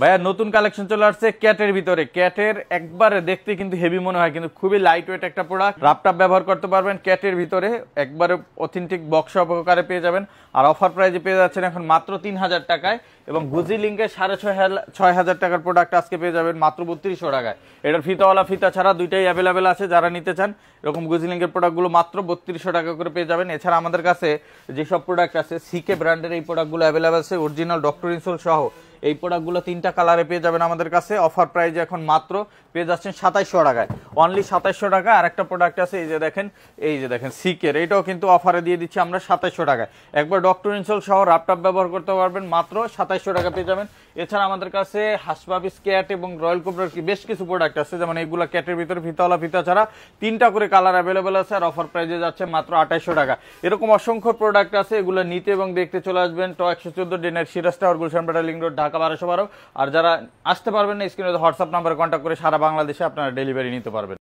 ভাইয়া নতুন কালেকশন চলে আসছে ক্যাটের ভিতরে। ক্যাটের একবারে দেখতে কিন্তু হেভি মনে হয়, কিন্তু খুবই লাইট ওয়েট একটা প্রোডাক্ট। রাপটাপ ব্যবহার করতে পারবেন। ক্যাটের ভিতরে একবারে অথেন্টিক বক্স সহকারে পেয়ে যাবেন। আর অফার প্রাইজে পেয়ে যাচ্ছেন এখন মাত্র 3000 টাকায়। এবং গুজি লিঙ্কে 6500 টাকার প্রোডাক্ট আজকে পেয়ে যাবেন মাত্র 3200 টাকায়। এটার ফিতাওয়ালা ফিতা ছাড়া দুইটাই অ্যাভেলেবেল আছে। যারা নিতে চান এরকম গুজি লিঙ্কের প্রোডাক্টগুলো মাত্র 3200 টাকা করে পেয়ে যাবেন। এছাড়া আমাদের কাছে যেসব প্রোডাক্ট আছে সিকে ব্র্যান্ডের এই প্রোডাক্টগুলো অ্যাভেলেবেল আছে, অরিজিনাল ডক্টর ইনসোল সহ। এই প্রোডাক্টগুলো 3টা কালারে পেয়ে যাবেন আমাদের কাছে। অফার প্রাইজে এখন মাত্র পেয়ে যাচ্ছেন 2700 টাকায়, অনলি 2700 টাকা। আর একটা প্রোডাক্ট আছে এই যে দেখেন সিকের, এটাও কিন্তু অফারে দিয়ে দিচ্ছি আমরা 2700 টাকায়। একবার ডক্টর ইনসোল সহ ল্যাপটপ ব্যবহার করতে পারবেন, মাত্র 2700 টাকা পেয়ে যাবেন। এছাড়া আমাদের কাছে হাসবাবিস ক্যাট এবং রয়্যাল কোবরার বেশ কিছু প্রোডাক্ট আছে, যেমন এইগুলো ক্যাটের ভিতরে ফিতাওয়ালা ফিতা ছাড়া 3টা করে কালার অ্যাভেলেবেল আছে। আর অফার প্রাইজে যাচ্ছে মাত্র 2800 টাকা। এরকম অসংখ্য প্রোডাক্ট আছে, এগুলো নিতে এবং দেখতে চলে আসবেন ট 114 ডিনার সিরাজ টাওয়ার, গুলশান বাটা লিংক রোড, ঢাকা 1212। আর যারা আসতে পারবেন না, স্ক্রিনে হোয়াটসঅ্যাপ নাম্বারে কন্ট্যাক্ট করে সারা বাংলাদেশে আপনারা ডেলিভারি নিতে পারবেন।